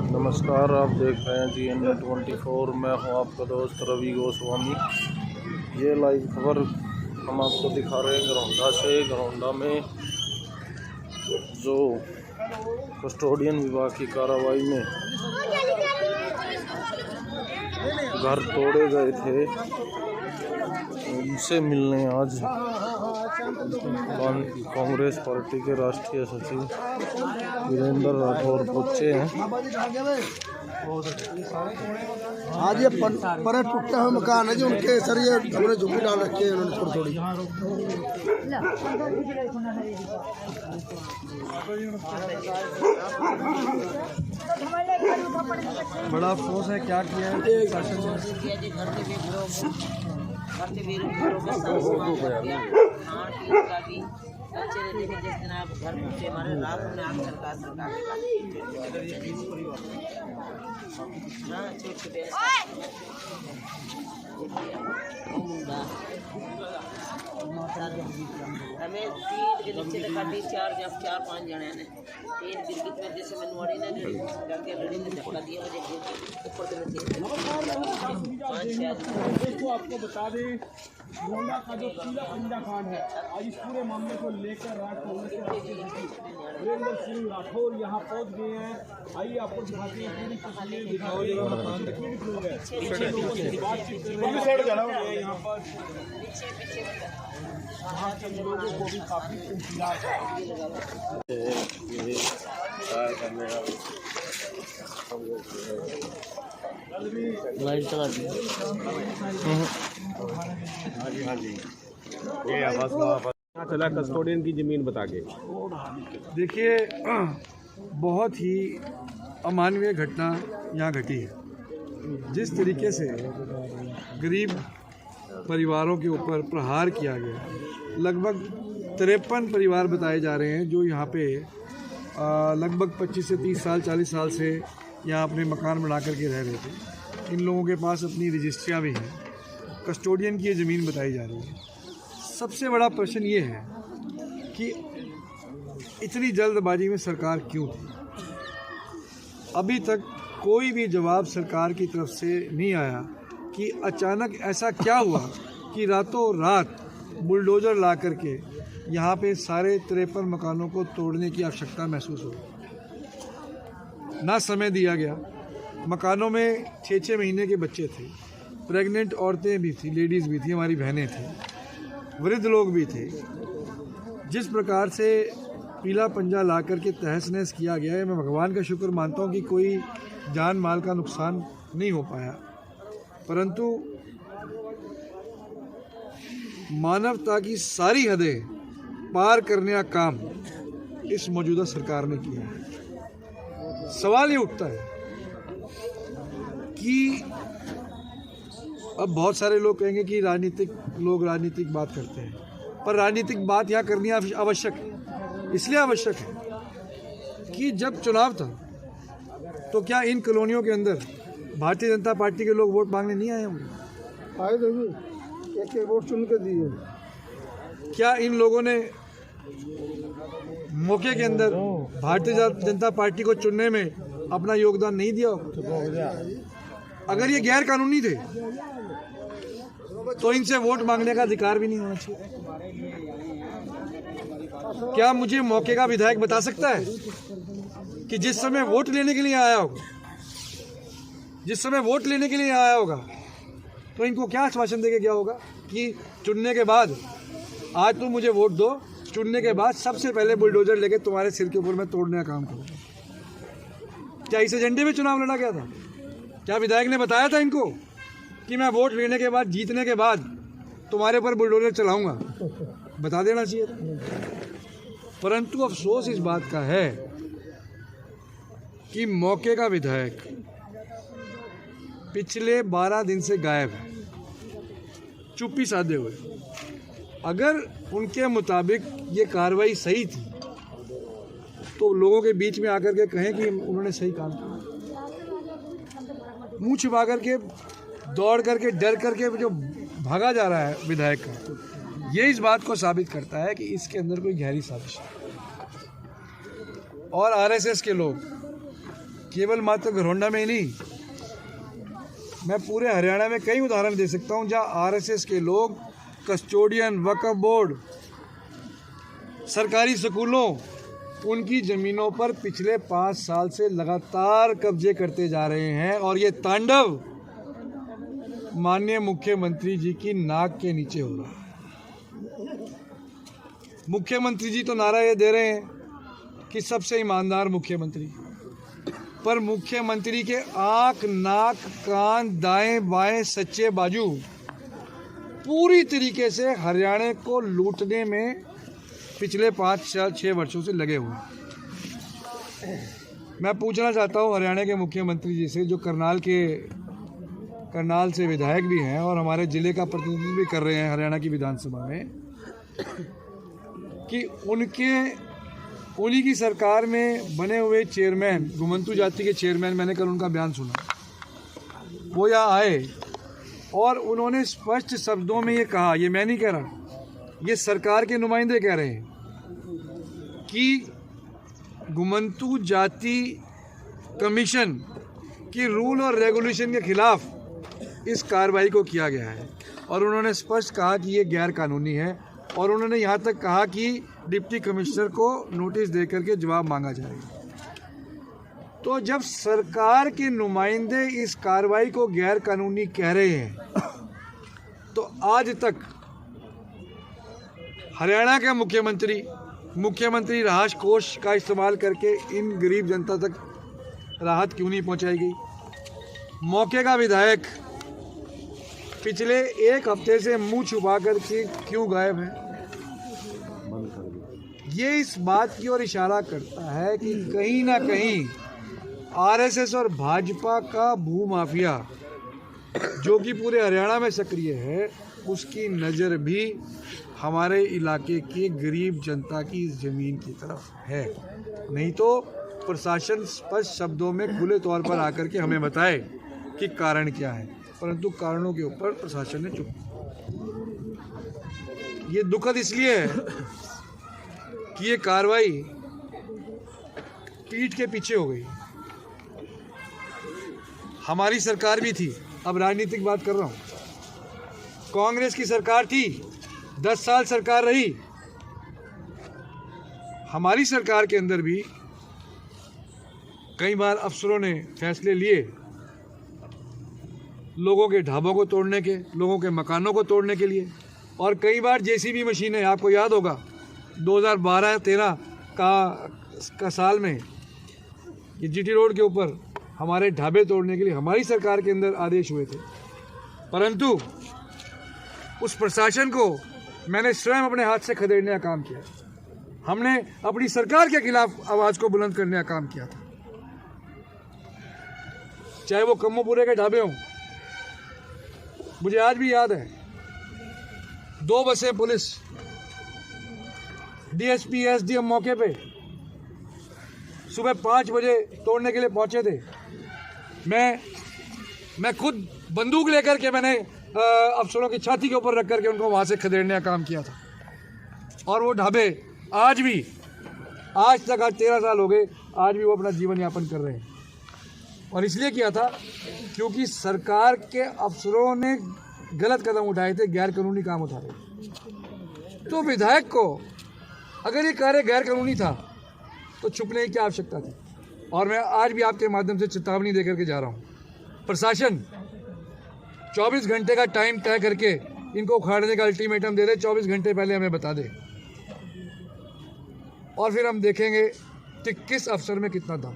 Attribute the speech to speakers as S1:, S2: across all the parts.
S1: नमस्कार, आप देख रहे हैं GN24। मैं हूं आपका दोस्त रवि गोस्वामी। ये लाइव खबर हम आपको दिखा रहे हैं घरौंडा से। घरौंडा में जो कस्टोडियन विभाग की कार्रवाई में घर तोड़े गए थे, उनसे मिलने आज कांग्रेस पार्टी के राष्ट्रीय सचिव वीरेंद्र राठौर पहुंचे हैं।
S2: आज ये पर टूटा हुआ मकान है जो उनके सर ये हमने झुकी डाल रखी है उन्होंने थोड़ी थोड़ी। बड़ा अफसोस है क्या किया है
S3: बच्चे ने देखे जिस दिन आप घर पहुंचे हमारे रात में आग सरकार हमें तीन के नीचे देखा टी चार पाँच जने ने तीन गिरगिट में जैसे मनवाड़ी ने जाके लड़ी ने धक्का दिया मुझे ऊपर
S4: तो आपको बता दें गोंडा का जो पीला पंजा कांड है, आज इस पूरे मामले को लेकर वीरेंद्र सिंह राठौर यहाँ पहुँच गए हैं। आइए आपको दिखाते हैं पूरी तस्वीर यहाँ पर यहाँ के लोगों को भी काफी इंतजार चला कस्टोडियन की जमीन बता के।
S2: देखिए, बहुत ही अमानवीय घटना यहाँ घटी है। जिस तरीके से गरीब परिवारों के ऊपर प्रहार किया गया, लगभग 53 परिवार बताए जा रहे हैं जो यहाँ पे लगभग 25 से 30 साल 40 साल से यहाँ अपने मकान बना करके रह रहे थे। इन लोगों के पास अपनी रजिस्ट्रियाँ भी हैं। कस्टोडियन की ये ज़मीन बताई जा रही है। सबसे बड़ा प्रश्न ये है कि इतनी जल्दबाजी में सरकार क्यों थी। अभी तक कोई भी जवाब सरकार की तरफ से नहीं आया कि अचानक ऐसा क्या हुआ कि रातों रात बुलडोज़र ला करके यहाँ पे सारे 53 मकानों को तोड़ने की आवश्यकता महसूस हो। ना समय दिया गया। मकानों में 6-6 महीने के बच्चे थे, प्रेग्नेंट औरतें भी थी, लेडीज़ भी थी, हमारी बहनें थी, वृद्ध लोग भी थे। जिस प्रकार से पीला पंजा ला करके तहस नहस किया गया है, मैं भगवान का शुक्र मानता हूँ कि कोई जान माल का नुकसान नहीं हो पाया, परंतु मानवता की सारी हदें पार करने का काम इस मौजूदा सरकार ने किया है। सवाल ये उठता है कि अब बहुत सारे लोग कहेंगे कि राजनीतिक बात करते हैं, पर राजनीतिक बात यहाँ करनी आवश्यक है। इसलिए आवश्यक है कि जब चुनाव था तो क्या इन कॉलोनियों के अंदर भारतीय जनता पार्टी के लोग वोट मांगने नहीं आए होंगे? आए थे, एक वोट चुन के दिए। क्या इन लोगों ने मौके के अंदर भारतीय जनता पार्टी को चुनने में अपना योगदान नहीं दिया? अगर ये गैर कानूनी थे तो इनसे वोट मांगने का अधिकार भी नहीं होना चाहिए। क्या मुझे मौके का विधायक बता सकता है कि जिस समय वोट लेने के लिए आया होगा तो इनको क्या आश्वासन देके गया होगा कि चुनने के बाद आज तुम मुझे वोट दो, चुनने के बाद सबसे पहले बुलडोजर लेके तुम्हारे सिर के ऊपर मैं तोड़ने का काम करूँगा? क्या इस एजेंडे में चुनाव लड़ा गया था? क्या विधायक ने बताया था इनको कि मैं वोट लेने के बाद, जीतने के बाद तुम्हारे पर बुलडोजर चलाऊंगा? बता देना चाहिए था। परंतु अफसोस इस बात का है कि मौके का विधायक पिछले 12 दिन से गायब है, चुप्पी साधे हुए। अगर उनके मुताबिक ये कार्रवाई सही थी तो लोगों के बीच में आकर के कहें कि उन्होंने सही काम किया। मुंह छिपा करके, दौड़ करके, डर करके जो भागा जा रहा है विधायक का, ये इस बात को साबित करता है कि इसके अंदर कोई गहरी साजिश है। और आरएसएस के लोग केवल मात्र घरौंडा में ही नहीं, मैं पूरे हरियाणा में कई उदाहरण दे सकता हूं जहां आरएसएस के लोग कस्टोडियन, वक्फ बोर्ड, सरकारी स्कूलों, उनकी ज़मीनों पर पिछले 5 साल से लगातार कब्जे करते जा रहे हैं। और ये तांडव माननीय मुख्यमंत्री जी की नाक के नीचे हो रहा है। मुख्यमंत्री जी तो नारा ये दे रहे हैं कि सबसे ईमानदार मुख्यमंत्री, पर मुख्यमंत्री के आँख, नाक, कान, दाएं बाएं सच्चे बाजू पूरी तरीके से हरियाणा को लूटने में पिछले 5-6 वर्षों से लगे हुए हैं। मैं पूछना चाहता हूं हरियाणा के मुख्यमंत्री जी से, जो करनाल से विधायक भी हैं और हमारे ज़िले का प्रतिनिधित्व भी कर रहे हैं हरियाणा की विधानसभा में, कि उन्हीं की सरकार में बने हुए चेयरमैन, घुमंतू जाति के चेयरमैन, मैंने कल उनका बयान सुना, वो यहाँ आए और उन्होंने स्पष्ट शब्दों में ये कहा, ये मैं नहीं कह रहा, ये सरकार के नुमाइंदे कह रहे हैं कि घुमंतू जाति कमीशन की रूल और रेगुलेशन के खिलाफ इस कार्रवाई को किया गया है। और उन्होंने स्पष्ट कहा कि ये गैर कानूनी है और उन्होंने यहाँ तक कहा कि डिप्टी कमिश्नर को नोटिस दे करके जवाब मांगा जाएगा। तो जब सरकार के नुमाइंदे इस कार्रवाई को गैर कानूनी कह रहे हैं, तो आज तक हरियाणा का मुख्यमंत्री राहत कोष का इस्तेमाल करके इन गरीब जनता तक राहत क्यों नहीं पहुंचाई गई? मौके का विधायक पिछले 1 हफ्ते से मुंह छुपा करके क्यों गायब है? ये इस बात की ओर इशारा करता है कि कहीं ना कहीं आरएसएस और भाजपा का भूमाफिया, जो कि पूरे हरियाणा में सक्रिय है, उसकी नज़र भी हमारे इलाके की गरीब जनता की ज़मीन की तरफ है। नहीं तो प्रशासन स्पष्ट शब्दों में खुले तौर पर आकर के हमें बताए कि कारण क्या है, परंतु कारणों के ऊपर प्रशासन ने चुप। ये दुखद इसलिए है कि ये कार्रवाई पीठ के पीछे हो गई। हमारी सरकार भी थी, अब राजनीतिक बात कर रहा हूँ, कांग्रेस की सरकार थी, 10 साल सरकार रही। हमारी सरकार के अंदर भी कई बार अफसरों ने फैसले लिए लोगों के ढाबों को तोड़ने के, लोगों के मकानों को तोड़ने के लिए। और कई बार जेसीबी मशीनें, आपको याद होगा 2012-13 का साल में ये जीटी रोड के ऊपर हमारे ढाबे तोड़ने के लिए हमारी सरकार के अंदर आदेश हुए थे। परंतु उस प्रशासन को मैंने स्वयं अपने हाथ से खदेड़ने का काम किया। हमने अपनी सरकार के खिलाफ आवाज़ को बुलंद करने का काम किया था, चाहे वो कम्मोपुरे के ढाबे हों। मुझे आज भी याद है, 2 बसें पुलिस, डीएसपी, एसडीएम मौके पे सुबह 5 बजे तोड़ने के लिए पहुंचे थे। मैं खुद बंदूक लेकर के मैंने अफसरों की छाती के ऊपर रख करके उनको वहाँ से खदेड़ने का काम किया था। और वो ढाबे आज तक 13 साल हो गए, आज भी वो अपना जीवन यापन कर रहे हैं। और इसलिए किया था क्योंकि सरकार के अफसरों ने गलत कदम उठाए थे, गैर कानूनी काम उठा रहे थे। तो विधायक को अगर ये कार्य गैर कानूनी था तो छुपने की क्या आवश्यकता थी? और मैं आज भी आपके माध्यम से चेतावनी दे करके जा रहा हूँ, प्रशासन 24 घंटे का टाइम तय करके इनको उखाड़ने का अल्टीमेटम दे दे, 24 घंटे पहले हमें बता दे, और फिर हम देखेंगे कि किस अफसर में कितना दम।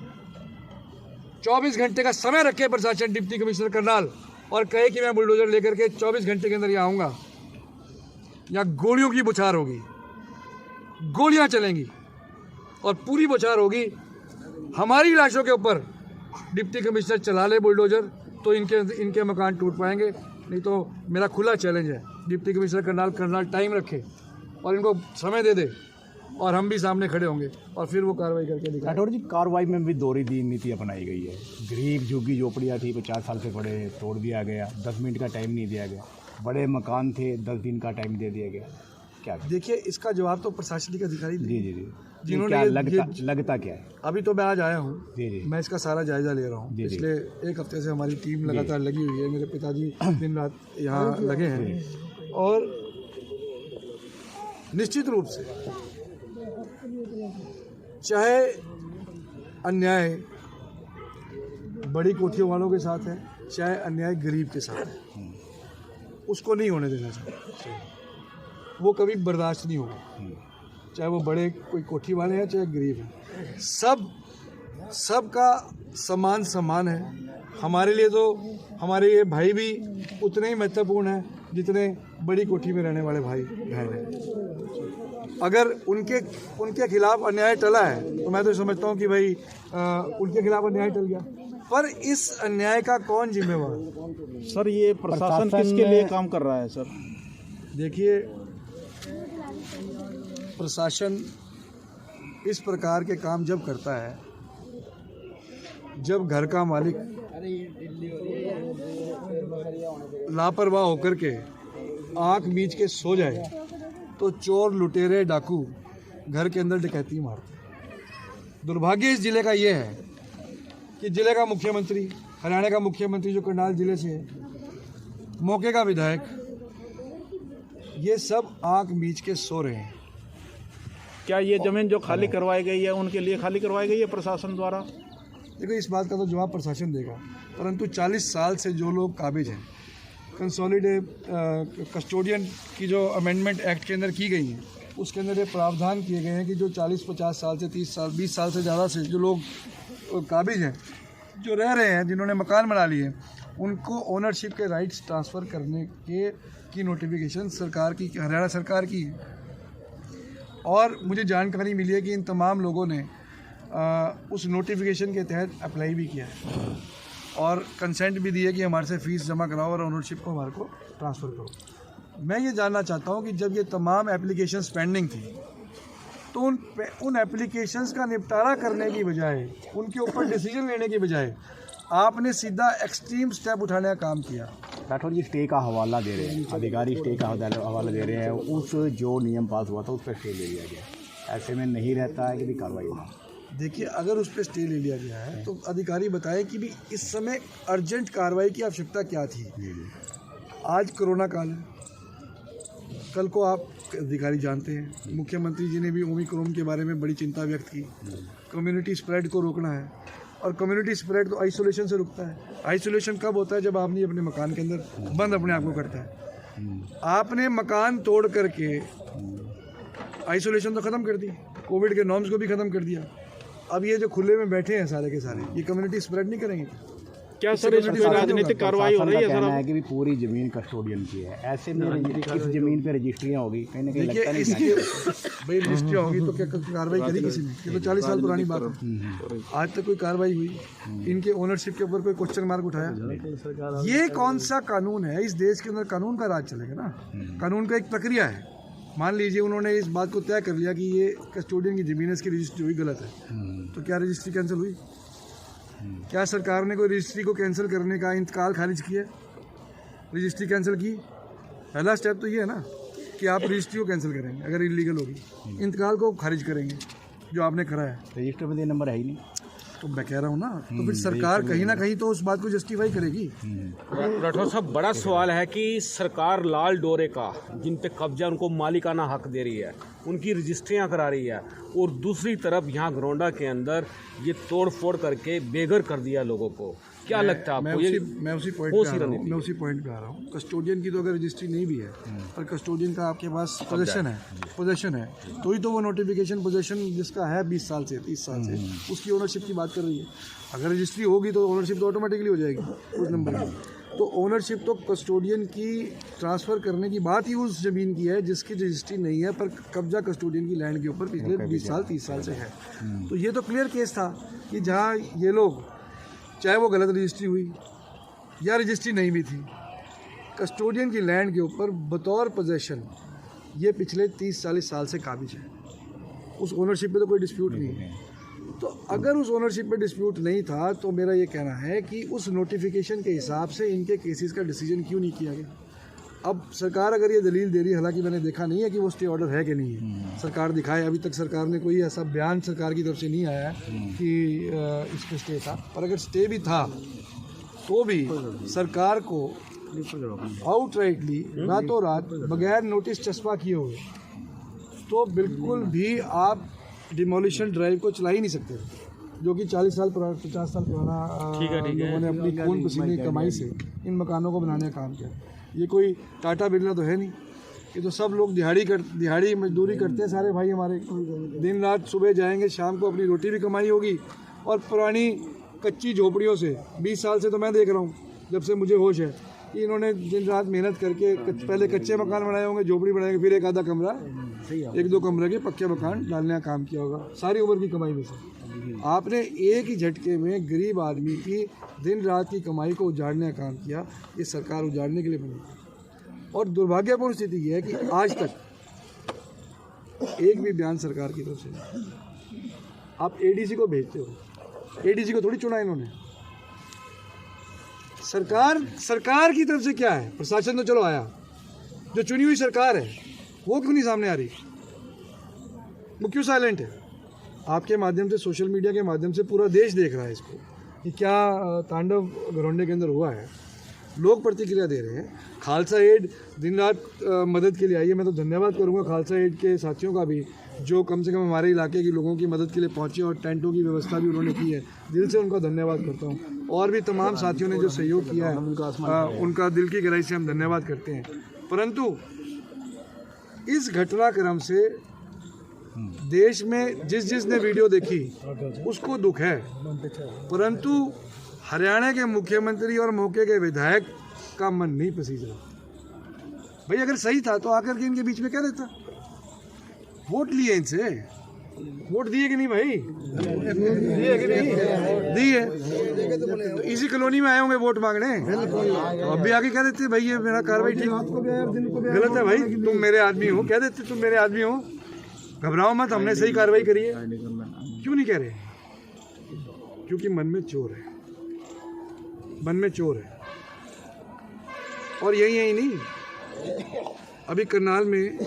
S2: 24 घंटे का समय रखे प्रशासन, डिप्टी कमिश्नर करनाल, और कहे कि मैं बुलडोजर लेकर के 24 घंटे के अंदर यहाँ आऊँगा, या गोलियों की बौछार होगी, गोलियाँ चलेंगी और पूरी बौछार होगी। हमारी लाशों के ऊपर डिप्टी कमिश्नर चला ले बुलडोजर तो इनके मकान टूट पाएंगे। नहीं तो मेरा खुला चैलेंज है, डिप्टी कमिश्नर करनाल टाइम रखे और इनको समय दे दे, और हम भी सामने खड़े होंगे और फिर वो कार्रवाई करके दिखाएं।
S5: राठौर जी, कार्रवाई में भी दोहरी नीति अपनाई गई है। गरीब झुग्गी झोपड़ियाँ थी, 50 साल से पड़े, तोड़ दिया गया, 10 मिनट का टाइम नहीं दिया गया। बड़े मकान थे, 10 दिन का टाइम दे दिया गया। क्या?
S2: देखिए, इसका जवाब तो प्रशासनिक अधिकारी
S5: जी
S2: देंगे।
S5: जी जी,
S2: जिन्होंने
S5: क्या
S2: ये
S5: लगता क्या है?
S2: अभी तो मैं आज आया हूँ,
S5: जी जी
S2: मैं इसका सारा जायजा ले रहा हूँ।
S5: जी, जी।
S2: पिछले एक हफ्ते से हमारी टीम लगातार लगी हुई है, मेरे पिताजी दिन रात यहाँ लगे हैं, और निश्चित रूप से चाहे अन्याय बड़ी कोठियों वालों के साथ है, चाहे अन्याय गरीब के साथ है, उसको नहीं होने देना चाहिए। वो कभी बर्दाश्त नहीं होगा, चाहे वो बड़े कोई कोठी वाले हैं चाहे गरीब हैं, सबका समान है। हमारे लिए तो हमारे ये भाई भी उतने ही महत्वपूर्ण हैं जितने बड़ी कोठी में रहने वाले भाई बहन हैं। अगर उनके खिलाफ अन्याय टला है तो मैं तो समझता हूँ कि भाई उनके खिलाफ अन्याय टल गया, पर इस अन्याय का कौन जिम्मेवार?
S6: सर, ये प्रशासन किसके लिए काम कर रहा है सर?
S2: देखिए, प्रशासन इस प्रकार के काम जब करता है, जब घर का मालिक लापरवाह होकर के आंख मीच के सो जाए तो चोर लुटेरे डाकू घर के अंदर डकैती मारते। दुर्भाग्य इस जिले का ये है कि जिले का मुख्यमंत्री, हरियाणा का मुख्यमंत्री जो करनाल जिले से है, मौके का विधायक, ये सब आंख मीच के सो रहे हैं।
S6: क्या ये जमीन जो खाली करवाई गई है उनके लिए खाली करवाई गई है प्रशासन द्वारा?
S2: देखो, इस बात का तो जवाब प्रशासन देगा, परंतु 40 साल से जो लोग काबिज हैं, कंसोलिडेट कस्टोडियन की जो अमेंडमेंट एक्ट के अंदर की गई है, उसके अंदर ये प्रावधान किए गए हैं कि जो 40-50 साल से 30 साल 20 साल से ज़्यादा से जो लोग काबिज हैं, जो रह रहे हैं, जिन्होंने मकान बना लिए, उनको ओनरशिप के राइट्स ट्रांसफ़र करने की नोटिफिकेशन सरकार की, हरियाणा सरकार की है। और मुझे जानकारी मिली है कि इन तमाम लोगों ने उस नोटिफिकेशन के तहत अप्लाई भी किया है और कंसेंट भी दी है कि हमारे से फ़ीस जमा कराओ और ओनरशिप को हमारे को ट्रांसफ़र करो। मैं ये जानना चाहता हूँ कि जब ये तमाम एप्लीकेशंस पेंडिंग थी तो उन एप्लीकेशंस का निपटारा करने की बजाय, उनके ऊपर डिसीजन लेने की बजाय आपने सीधा एक्सट्रीम स्टेप उठाने का काम किया।
S5: राठौर जी स्टे का हवाला दे रहे हैं, अधिकारी स्टे का हवाला दे रहे हैं, उस जो नियम पास हुआ था उस पर स्टे ले लिया गया। ऐसे में नहीं रहता है कि भी कार्रवाई होना।
S2: देखिए, अगर उस पर स्टे ले लिया गया है तो अधिकारी बताए कि भी इस समय अर्जेंट कार्रवाई की आवश्यकता क्या थी। आज कोरोना काल है, कल को आप अधिकारी जानते हैं मुख्यमंत्री जी ने भी ओमिक्रॉन के बारे में बड़ी चिंता व्यक्त की। कम्युनिटी स्प्रेड को रोकना है, और कम्युनिटी स्प्रेड तो आइसोलेशन से रुकता है। आइसोलेशन कब होता है? जब आपने अपने मकान के अंदर बंद अपने आप को करता है। आपने मकान तोड़ करके आइसोलेशन तो ख़त्म कर दी, कोविड के नॉर्म्स को भी ख़त्म कर दिया। अब ये जो खुले में बैठे हैं सारे के सारे, ये कम्युनिटी स्प्रेड नहीं करेंगे
S6: क्या सर? इस पे राजनीतिक कार्रवाई हो रही है?
S5: कहना है कि भी पूरी ज़मीन कस्टोडियन की है, ऐसे में इस ज़मीन पे रजिस्ट्रियाँ होगी, कहीं ना कहीं लगता नहीं
S2: इसकी भाई रजिस्ट्रियाँ होगी तो क्या कार्रवाई करी किसी ने? ये तो 40 साल पुरानी बात है, आज तक कोई कार्रवाई हुई? इनके ओनरशिप के ऊपर कोई क्वेश्चन मार्क उठाया? ये कौन सा कानून है? इस देश के अंदर कानून का राज चलेगा ना। कानून का एक प्रक्रिया है। मान लीजिए उन्होंने इस बात को तय कर लिया कि ये कस्टोडियन की ज़मीन है, इसकी रजिस्ट्री हुई गलत है, तो क्या रजिस्ट्री कैंसिल हुई? क्या सरकार ने कोई रजिस्ट्री को कैंसिल करने का इंतकाल खारिज किया? रजिस्ट्री कैंसिल की? पहला स्टेप तो ये है ना कि आप रजिस्ट्री को कैंसिल करेंगे अगर इलीगल होगी, इंतकाल को खारिज करेंगे जो आपने कराया।
S5: रजिस्टर में नंबर है ही नहीं,
S2: तो मैं कह रहा हूँ ना, तो फिर सरकार कहीं ना कहीं तो उस बात को जस्टिफाई करेगी।
S7: राठौर साहब, बड़ा सवाल है कि सरकार लाल डोरे का जिन पे कब्जा, उनको मालिकाना हक दे रही है, उनकी रजिस्ट्रियाँ करा रही है, और दूसरी तरफ यहाँ घरौंडा के अंदर ये तोड़ फोड़ करके बेघर कर दिया लोगों को। क्या लगता है आपको?
S2: मैं उसी पॉइंट पे आ रहा हूँ। कस्टोडियन की तो अगर रजिस्ट्री नहीं भी है, पर कस्टोडियन का आपके पास पोजेशन है, तो ही तो वो नोटिफिकेशन पोजेशन जिसका है 20 साल से 30 साल से, उसकी ओनरशिप की बात कर रही है। अगर रजिस्ट्री होगी तो ओनरशिप तो ऑटोमेटिकली हो जाएगी उस नंबर की। तो ओनरशिप तो कस्टोडियन की ट्रांसफ़र करने की बात ही उस ज़मीन की है जिसकी रजिस्ट्री नहीं है, पर कब्जा कस्टोडियन की लैंड के ऊपर पिछले 20 साल 30 साल से है। तो ये तो क्लियर केस था कि जहाँ ये लोग, चाहे वो गलत रजिस्ट्री हुई या रजिस्ट्री नहीं भी थी, कस्टोडियन की लैंड के ऊपर बतौर पोजेशन ये पिछले 30-40 साल से काबिज है। उस ओनरशिप पे तो कोई डिस्प्यूट नहीं है। तो अगर उस ओनरशिप पे डिस्प्यूट नहीं था तो मेरा ये कहना है कि उस नोटिफिकेशन के हिसाब से इनके केसेस का डिसीजन क्यों नहीं किया गया? अब सरकार अगर ये दलील दे रही है, हालांकि मैंने देखा नहीं है कि वो स्टे ऑर्डर है कि नहीं है, सरकार दिखाए। अभी तक सरकार ने कोई ऐसा बयान सरकार की तरफ से नहीं आया है कि इस पर स्टे था, पर अगर स्टे भी था तो भी सरकार को आउटराइटली रातों रात बगैर नोटिस चस्पा किए हुए तो बिल्कुल भी आप डिमोलिशन ड्राइव को चला ही नहीं सकते, जो कि 40 साल पुराना 50 साल पुराना लोगों ने अपनी खून पसीने की कमाई से इन मकानों को बनाने का काम किया। ये कोई टाटा बिरला तो है नहीं, ये तो सब लोग दिहाड़ी मजदूरी करते हैं सारे भाई हमारे, दिन रात सुबह जाएंगे, शाम को अपनी रोटी भी कमाई होगी। और पुरानी कच्ची झोपड़ियों से 20 साल से तो मैं देख रहा हूँ, जब से मुझे होश है, कि इन्होंने दिन रात मेहनत करके पहले कच्चे मकान बनाए होंगे, झोपड़ी बनाएंगे, फिर एक आधा कमरा, 1-2 कमरे के पक्के मकान डालने का काम किया होगा सारी उम्र की कमाई में से। आपने एक ही झटके में गरीब आदमी की दिन रात की कमाई को उजाड़ने का काम किया। ये सरकार उजाड़ने के लिए बनी। और दुर्भाग्यपूर्ण स्थिति ये है कि आज तक एक भी बयान सरकार की तरफ से नहीं। आप एडीसी को भेजते हो, एडीसी को थोड़ी चुना इन्होंने। सरकार की तरफ से क्या है? प्रशासन तो चलो आया, जो चुनी हुई सरकार है वो क्यों नहीं सामने आ रही? वो क्यों साइलेंट है? आपके माध्यम से, सोशल मीडिया के माध्यम से पूरा देश देख रहा है इसको कि क्या तांडव घरौंडे के अंदर हुआ है। लोग प्रतिक्रिया दे रहे हैं। खालसा एड दिन रात मदद के लिए आई है। मैं तो धन्यवाद करूंगा खालसा एड के साथियों का भी, जो कम से कम हमारे इलाके के लोगों की मदद के लिए पहुंचे और टेंटों की व्यवस्था भी उन्होंने की है। दिल से उनका धन्यवाद करता हूं। और भी तमाम साथियों ने जो सहयोग किया है उनका दिल की गहराई से हम धन्यवाद करते हैं। परंतु इस घटनाक्रम से देश में जिसने वीडियो देखी उसको दुख है, परंतु हरियाणा के मुख्यमंत्री और मौके के विधायक का मन नहीं पसीज रहा। भाई अगर सही था तो आकर के इनके बीच में क्या देता? वोट लिए इनसे, वोट दिए कि नहीं भाई? दिए कि नहीं? दिए। तो इसी कॉलोनी में आए होंगे वोट मांगने, अब भी आगे कह देते भाई ये मेरा कार्रवाई ठीक गलत है, भाई तुम मेरे आदमी हो, कह देते तुम मेरे आदमी हो, घबराओ मत, हमने सही कार्रवाई करी है। क्यों नहीं कह रहे? क्योंकि मन में चोर है, मन में चोर है। और यही नहीं, अभी करनाल में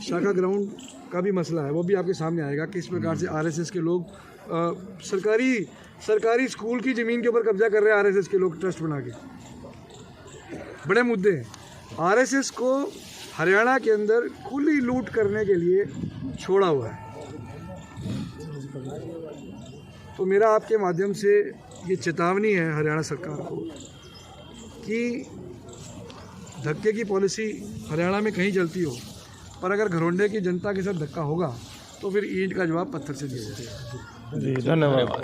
S2: शाखा ग्राउंड का भी मसला है, वो भी आपके सामने आएगा। किस प्रकार से आरएसएस के लोग सरकारी स्कूल की ज़मीन के ऊपर कब्जा कर रहे हैं, आरएसएस के लोग ट्रस्ट बना के। बड़े मुद्दे हैं। आरएसएस को हरियाणा के अंदर खुली लूट करने के लिए छोड़ा हुआ है। तो मेरा आपके माध्यम से ये चेतावनी है हरियाणा सरकार को कि धक्के की पॉलिसी हरियाणा में कहीं चलती हो, पर अगर घरौंडे की जनता के साथ धक्का होगा तो फिर ईंट का जवाब पत्थर से दिया जाएगा।
S1: जी धन्यवाद।